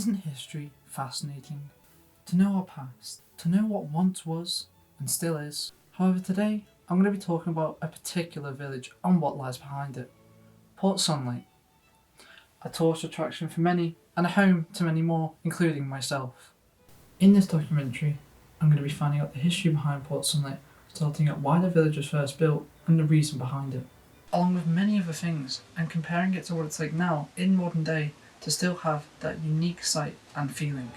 Isn't history fascinating? To know our past, to know what once was and still is. However, today I'm going to be talking about a particular village and what lies behind it. Port Sunlight. A tourist attraction for many and a home to many more, including myself. In this documentary, I'm going to be finding out the history behind Port Sunlight, starting at why the village was first built and the reason behind it, along with many other things, and comparing it to what it's like now in modern day to still have that unique sight and feeling.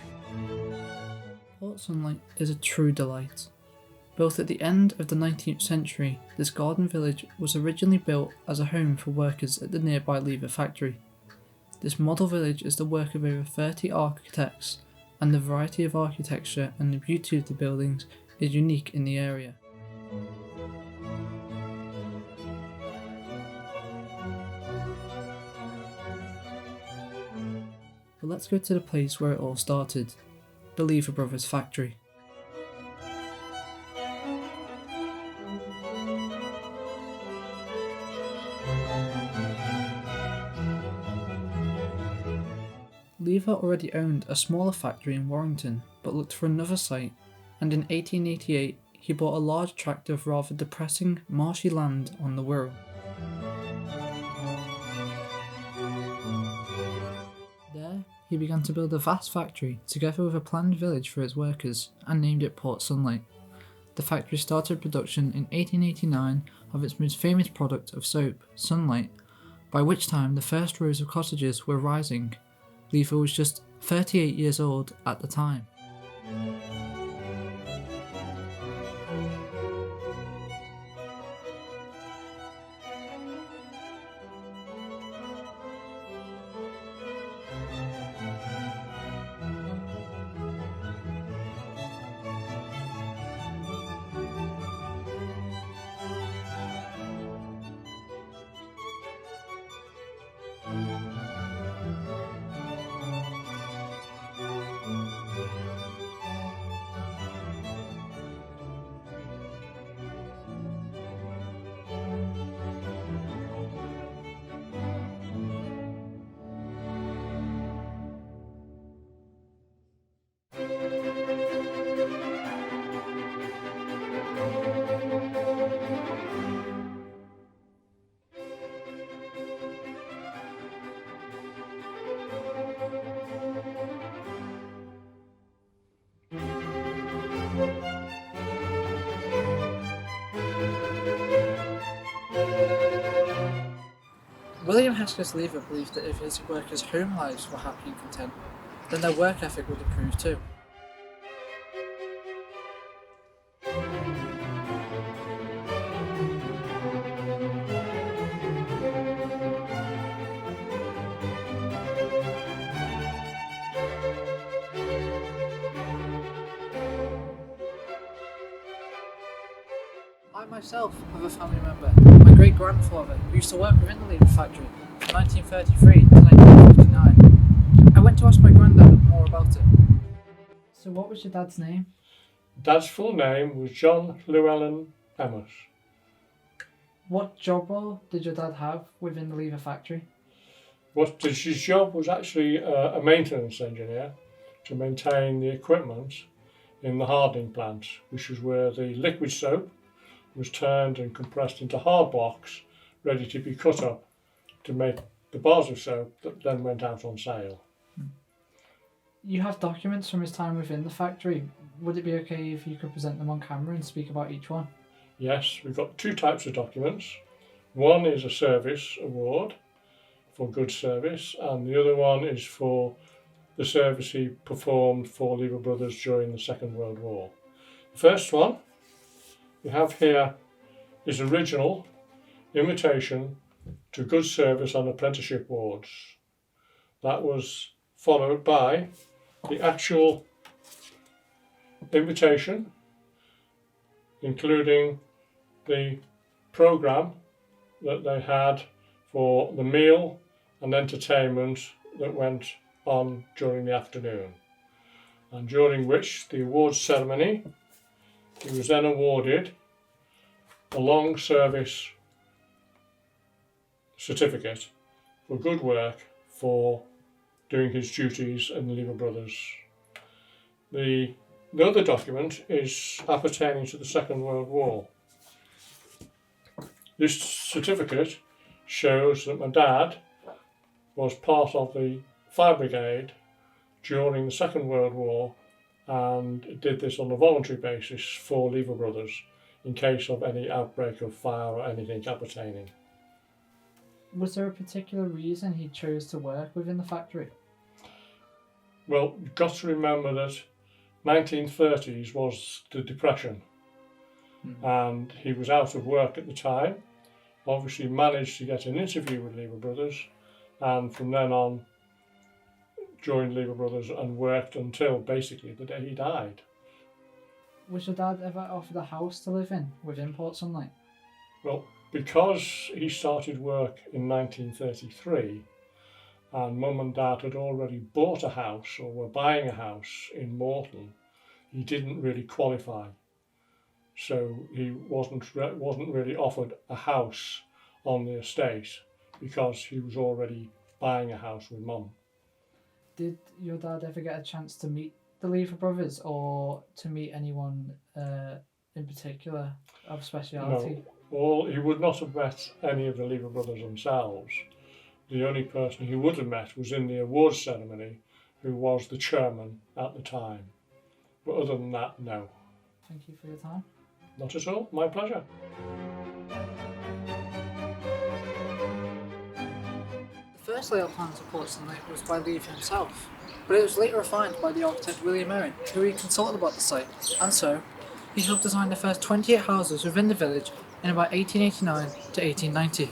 Port Sunlight is a true delight. Built at the end of the 19th century, this garden village was originally built as a home for workers at the nearby Lever factory. This model village is the work of over 30 architects, and the variety of architecture and the beauty of the buildings is unique in the area. But let's go to the place where it all started, the Lever Brothers factory. Lever already owned a smaller factory in Warrington, but looked for another site, and in 1888 he bought a large tract of rather depressing, marshy land on the Wirral. There, he began to build a vast factory together with a planned village for its workers, and named it Port Sunlight. The factory started production in 1889 of its most famous product of soap, Sunlight, by which time the first rows of cottages were rising. Lever was just 38 years old at the time. William Hesketh Lever believed that if his workers' home lives were happy and content, then their work ethic would improve too. I myself have a family member, my great-grandfather, who used to work within the Lever factory from 1933 to 1959. I went to ask my granddad more about it. So what was your dad's name? Dad's full name was John Llewellyn Emmet. What job role did your dad have within the Lever factory? His job was actually a maintenance engineer to maintain the equipment in the hardening plant, which was where the liquid soap was turned and compressed into hard blocks ready to be cut up to make the bars of soap that then went out on sale. You have documents from his time within the factory. Would it be okay if you could present them on camera and speak about each one? Yes, we've got two types of documents. One is a service award for good service, and the other one is for the service he performed for Lever Brothers during the Second World War. The first one we have here is original invitation to good service on apprenticeship wards. That was followed by the actual invitation, including the programme that they had for the meal and entertainment that went on during the afternoon, and during which the awards ceremony, he was then awarded a long service certificate for good work for doing his duties in the Lever Brothers. The other document is appertaining to the Second World War. This certificate shows that my dad was part of the fire brigade during the Second World War and did this on a voluntary basis for Lever Brothers in case of any outbreak of fire or anything appertaining. Was there a particular reason he chose to work within the factory? Well, you've got to remember that 1930s was the Depression, and he was out of work at the time. Obviously managed to get an interview with Lever Brothers, and from then on joined Lever Brothers and worked until basically the day he died. Was your dad ever offered a house to live in within Port Sunlight? Well, because he started work in 1933 and Mum and Dad had already bought a house or were buying a house in Morton, he didn't really qualify. So he wasn't really offered a house on the estate because he was already buying a house with Mum. Did your dad ever get a chance to meet the Lever Brothers or to meet anyone in particular of speciality? No, he would not have met any of the Lever Brothers themselves. The only person he would have met was in the awards ceremony, who was the chairman at the time. But other than that, no. Thank you for your time. Not at all, my pleasure. The first layout plans of Port Sunlight was by Lever himself, but it was later refined by the architect William Owen, who he consulted about the site, and so he helped design the first 28 houses within the village in about 1889 to 1890.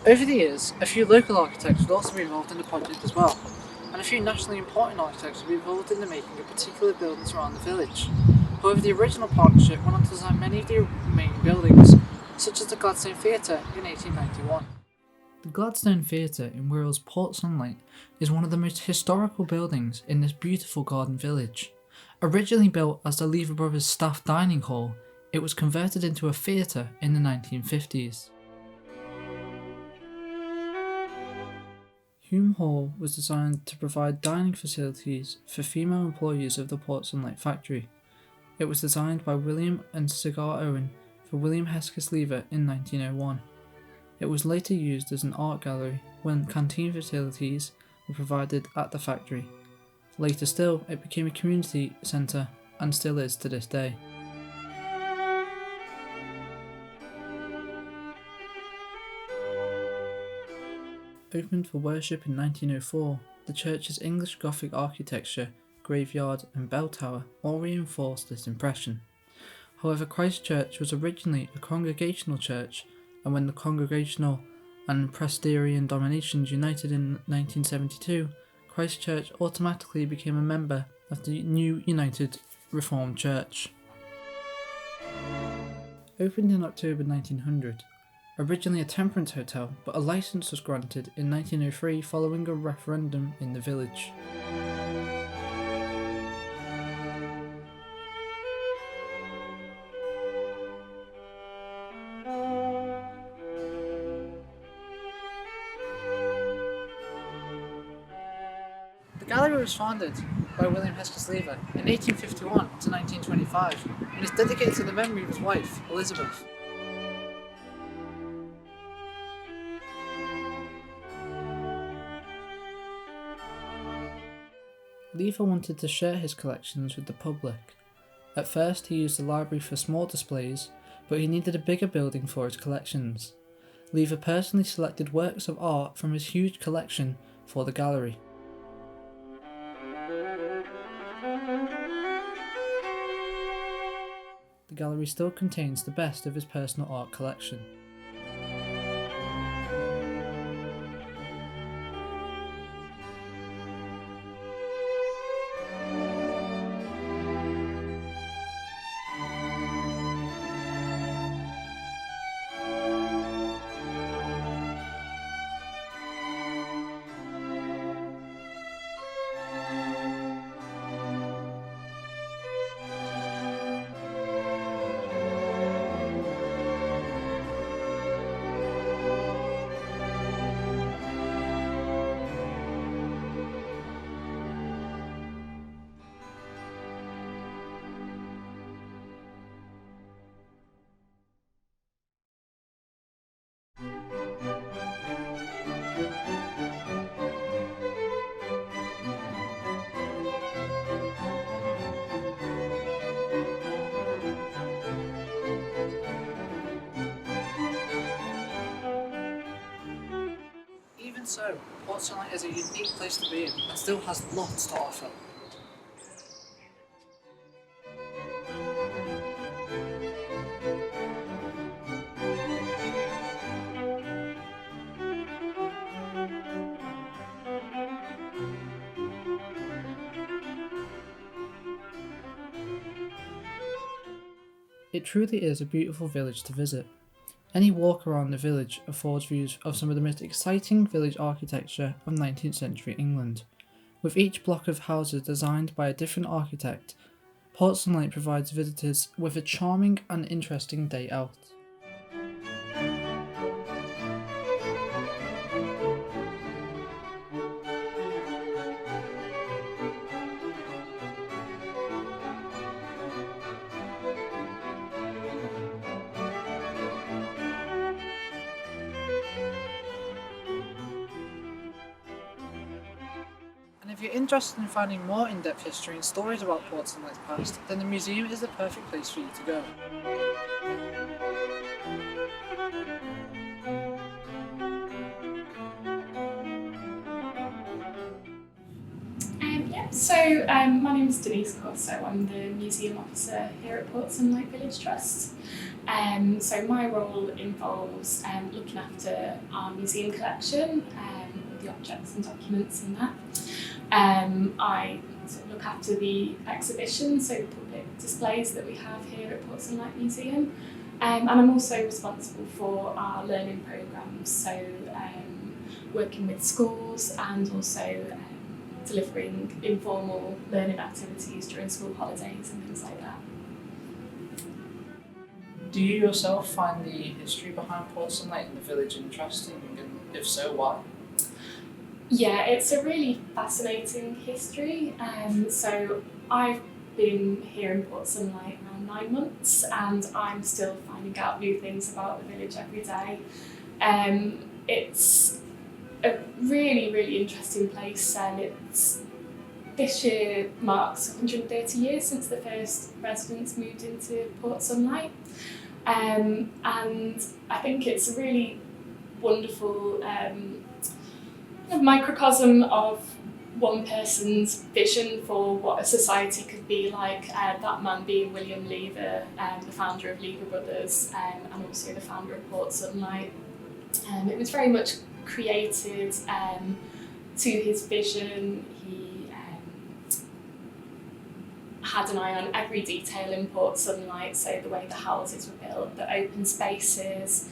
Over the years, a few local architects would also be involved in the project as well, and a few nationally important architects would be involved in the making of particular buildings around the village. However, the original partnership went on to design many of the main buildings, such as the Gladstone Theatre in 1891. The Gladstone Theatre in Wirral's Port Sunlight is one of the most historical buildings in this beautiful garden village. Originally built as the Lever Brothers staff dining hall, it was converted into a theatre in the 1950s. Hume Hall was designed to provide dining facilities for female employees of the Port Sunlight factory. It was designed by William and Cigar Owen for William Hesketh Lever in 1901. It was later used as an art gallery when canteen facilities were provided at the factory. Later still, it became a community centre and still is to this day. Opened for worship in 1904, the church's English Gothic architecture, graveyard and bell tower all reinforced this impression. However, Christ Church was originally a congregational church, and when the Congregational and Presbyterian dominations united in 1972, Christ Church automatically became a member of the new United Reformed Church. Opened in October 1900, originally a temperance hotel, but a licence was granted in 1903 following a referendum in the village. The gallery was founded by William Hesketh Lever in 1851 to 1925 and is dedicated to the memory of his wife, Elizabeth. Lever wanted to share his collections with the public. At first he used the library for small displays, but he needed a bigger building for his collections. Lever personally selected works of art from his huge collection for the gallery. The gallery still contains the best of his personal art collection. so, Port Sunlight is a unique place to be in and still has lots to offer. It truly is a beautiful village to visit. Any walk around the village affords views of some of the most exciting village architecture of 19th century England. With each block of houses designed by a different architect, Port Sunlight provides visitors with a charming and interesting day out. And if you're interested in finding more in-depth history and stories about Port Sunlight's past, then the museum is the perfect place for you to go. My name is Denise Corso. I'm the Museum Officer here at Port Sunlight Village Trust. So my role involves looking after our museum collection, all the objects and documents in that. I sort of look after the exhibitions, so public displays that we have here at Port Sunlight Museum. And I'm also responsible for our learning programmes, so working with schools and also delivering informal learning activities during school holidays and things like that. Do you yourself find the history behind Port Sunlight and the village interesting, and if so, why? Yeah, it's a really fascinating history. So I've been here in Port Sunlight around 9 months, and I'm still finding out new things about the village every day. It's a really, really interesting place, and this year marks 130 years since the first residents moved into Port Sunlight. And I think it's a really wonderful microcosm of one person's vision for what a society could be like, that man being William Lever, the founder of Lever Brothers, and also the founder of Port Sunlight. It was very much created to his vision. He had an eye on every detail in Port Sunlight, so the way the houses were built, the open spaces,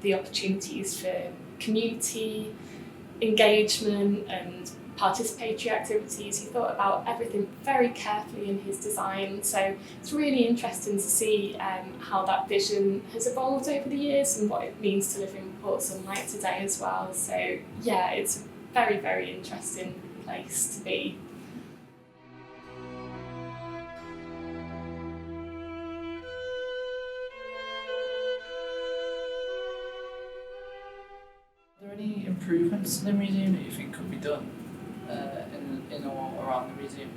the opportunities for community engagement and participatory activities. He thought about everything very carefully in his design, so it's really interesting to see how that vision has evolved over the years and what it means to live in Port Sunlight today as well. So yeah, it's a very, very interesting place to be. Are there any improvements to the museum that you think could be done in or around the museum?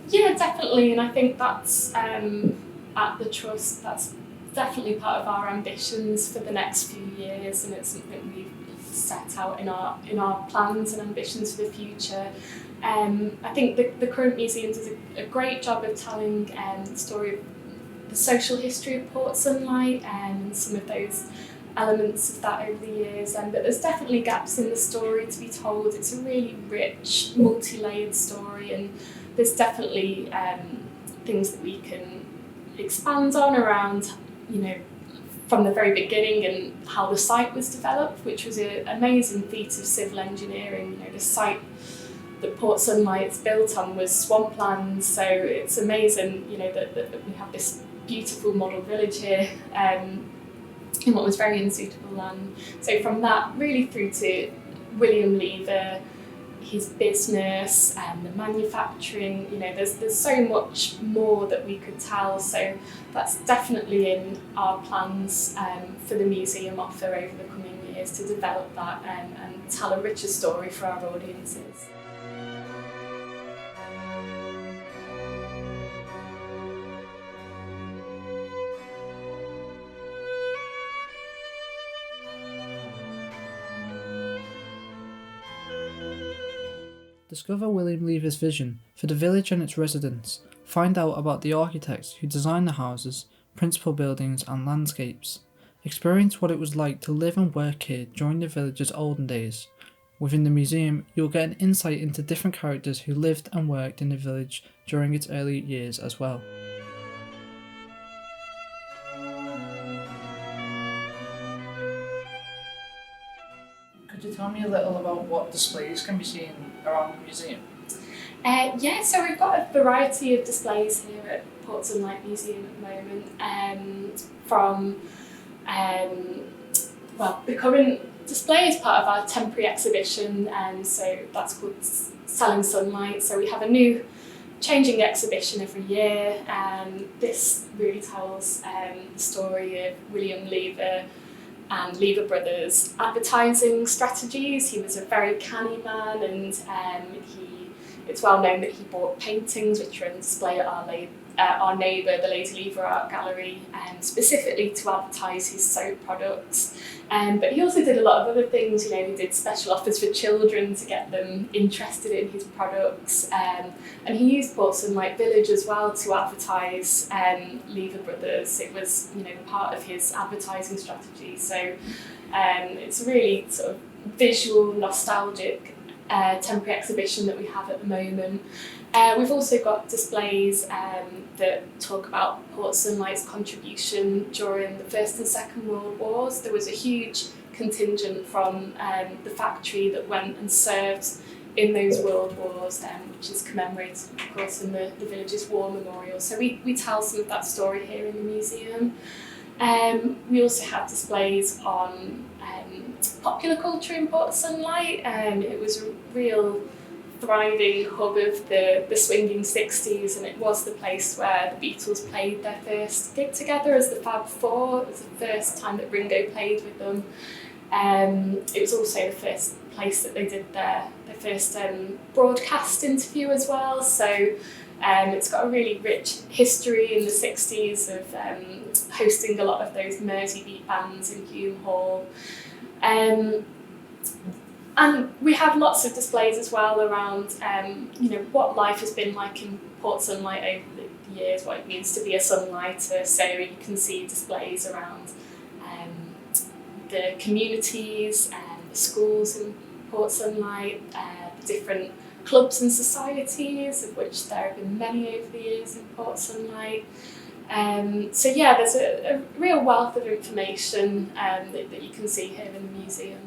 Yeah, definitely, and I think that's at the Trust, that's definitely part of our ambitions for the next few years, and it's something we've set out in our plans and ambitions for the future. I think the current museum does a great job of telling the story of the social history of Port Sunlight and some of those elements of that over the years, but there's definitely gaps in the story to be told. It's a really rich, multi-layered story, and there's definitely things that we can expand on around, from the very beginning and how the site was developed, which was an amazing feat of civil engineering. The site that Port Sunlight's built on was swampland, so it's amazing, that we have this beautiful model village here. In what was very unsuitable land. So from that really through to William Lever, his business and the manufacturing, there's so much more that we could tell. So that's definitely in our plans for the museum offer over the coming years, to develop that and tell a richer story for our audiences. Discover William Lever's vision for the village and its residents. Find out about the architects who designed the houses, principal buildings and landscapes. Experience what it was like to live and work here during the village's olden days. Within the museum, you'll get an insight into different characters who lived and worked in the village during its early years as well. Could you tell me a little about what displays can be seen around the museum? Yeah, so we've got a variety of displays here at Ports and Light Museum at the moment, from the current display is part of our temporary exhibition, and so that's called Selling Sunlight. So we have a new changing exhibition every year, and this really tells the story of William Lever and Lever Brothers' advertising strategies. He was a very canny man, and it's well known that he bought paintings which are on display at our neighbour, the Lady Lever Art Gallery, specifically to advertise his soap products. But he also did a lot of other things. He did special offers for children to get them interested in his products. And he used Ports and Light Village as well to advertise Lever Brothers. It was part of his advertising strategy. So it's a really sort of visual, nostalgic temporary exhibition that we have at the moment. We've also got displays that talk about Ports and Light's contribution during the First and Second World Wars. There was a huge contingent from the factory that went and served in those world wars, which is commemorated, of course, in the village's war memorial. So we tell some of that story here in the museum. We also have displays on popular culture in Ports and Light. It was a real thriving hub of the swinging 60s, and it was the place where the Beatles played their first gig together as the Fab Four. It was the first time that Ringo played with them. It was also the first place that they did their first broadcast interview as well. So it's got a really rich history in the 60s of hosting a lot of those Mersey beat bands in Hume Hall. And we have lots of displays as well around, what life has been like in Ports and Light over the years, what it means to be a sunlighter. So you can see displays around the communities and the schools in Ports and Light, the different clubs and societies, of which there have been many over the years in Ports and Light. So yeah, there's a real wealth of information that you can see here in the museum.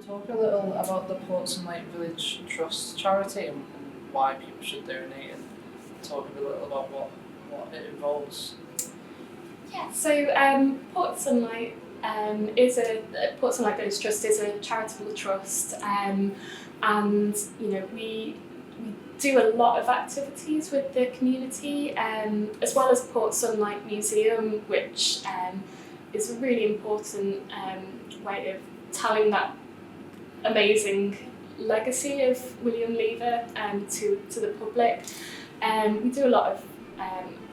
Talk a little about the Ports and Light Village Trust charity and why people should donate, and talk a little about what it involves. Yeah, so Ports and Light Ports and Light Village Trust is a charitable trust, and we do a lot of activities with the community, as well as Ports and Light Museum, which is a really important way of telling that amazing legacy of William Lever to the public. We do a lot of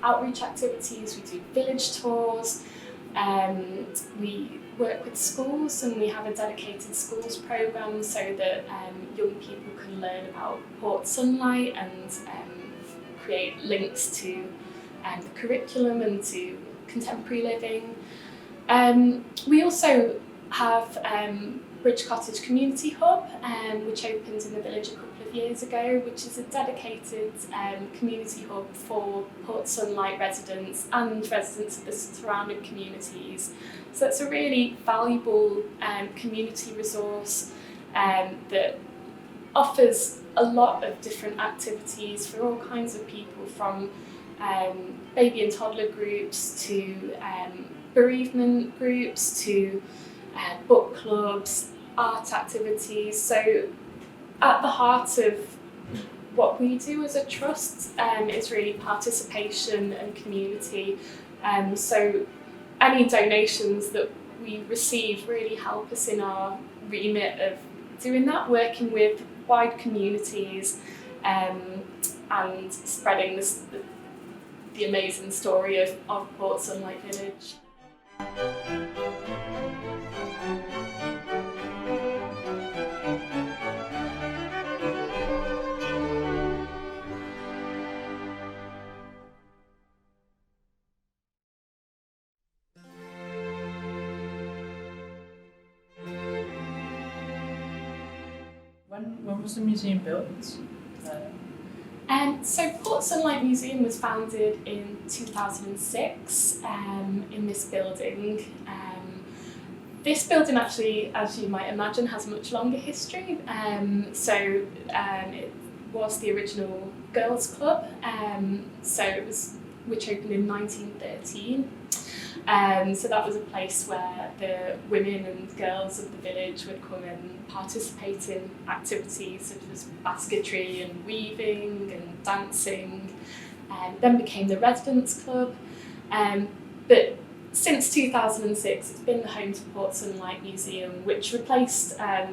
outreach activities, we do village tours, we work with schools, and we have a dedicated schools programme so that young people can learn about Ports and Light and create links to the curriculum and to contemporary living. We also have Bridge Cottage Community Hub, which opened in the village a couple of years ago, which is a dedicated community hub for Ports and Light residents and residents of the surrounding communities. So it's a really valuable community resource that offers a lot of different activities for all kinds of people, from baby and toddler groups to bereavement groups to book clubs, art activities. So at the heart of what we do as a trust is really participation and community. So any donations that we receive really help us in our remit of doing that, working with wide communities and spreading the amazing story of Port Sunlight Village. When was the museum built? So Port Sunlight Museum was founded in 2006 in this building. This building actually, as you might imagine, has a much longer history. It was the original girls' club, which opened in 1913. So that was a place where the women and girls of the village would come and participate in activities such as basketry and weaving and dancing, and then became the residents' club. But since 2006, it's been the home to Port Sunlight Museum, which replaced a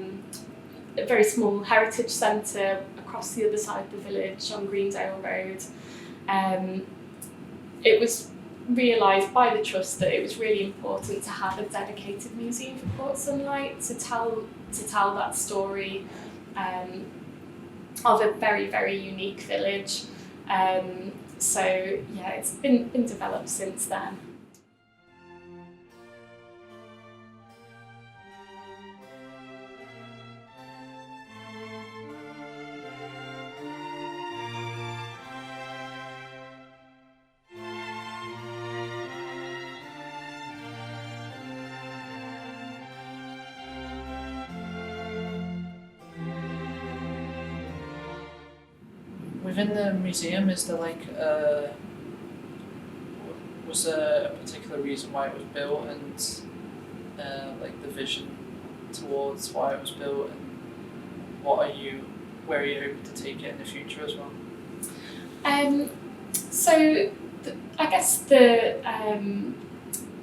very small heritage centre across the other side of the village on Greendale Road. It was realised by the Trust that it was really important to have a dedicated museum for Port Sunlight to tell that story of a very, very unique village. It's been developed since then. Within the museum, is there was there a particular reason why it was built, and the vision towards why it was built, and where are you hoping to take it in the future as well? I guess the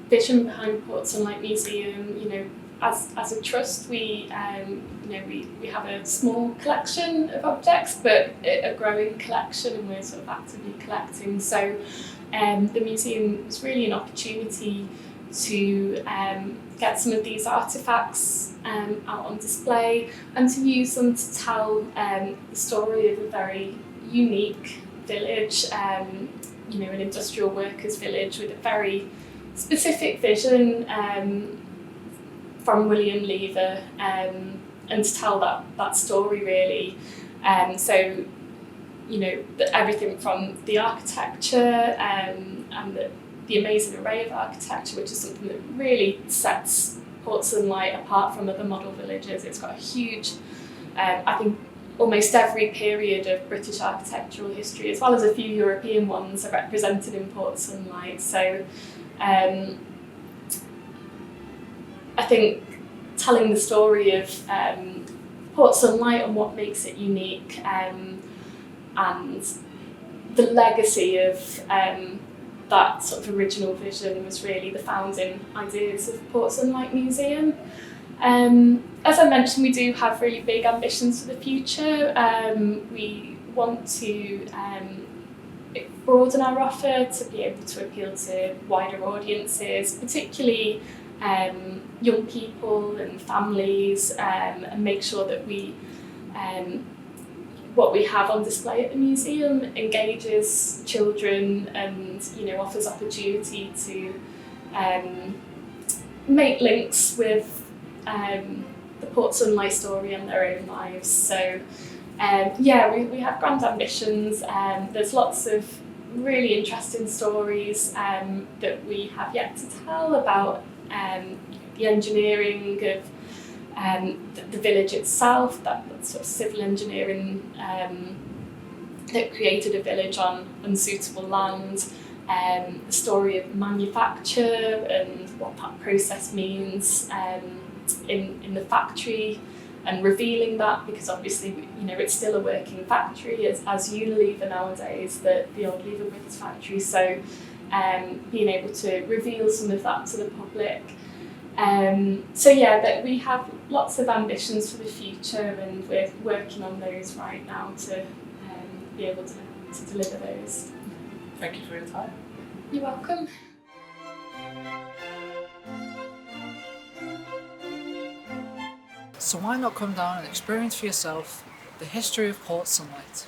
vision behind Port Sunlight Museum, as a trust, we have a small collection of objects, but a growing collection, and we're sort of actively collecting. So the museum is really an opportunity to get some of these artefacts out on display and to use them to tell the story of a very unique village, an industrial workers' village with a very specific vision from William Lever, and to tell that story really. Everything from the architecture and the amazing array of architecture, which is something that really sets Port Sunlight apart from other model villages. It's got a huge, I think almost every period of British architectural history, as well as a few European ones, are represented in Port Sunlight. So I think telling the story of Port Sunlight and what makes it unique, and the legacy of that sort of original vision was really the founding ideas of Port Sunlight Museum. As I mentioned, we do have really big ambitions for the future. We want to broaden our offer to be able to appeal to wider audiences, particularly young people and families, and make sure that what we have on display at the museum engages children and offers opportunity to make links with the Port Sunlight story and their own lives. So we have grand ambitions. There's lots of really interesting stories that we have yet to tell about the engineering of the village itself, that sort of civil engineering that created a village on unsuitable land, the story of manufacture and what that process means in the factory, and revealing that, because obviously, you know, it's still a working factory as Unilever nowadays, the old Lever Brothers factory. So being able to reveal some of that to the public. So yeah, that we have lots of ambitions for the future, and we're working on those right now to be able to deliver those. Thank you for your time. You're welcome. So why not come down and experience for yourself the history of Port Sunlight?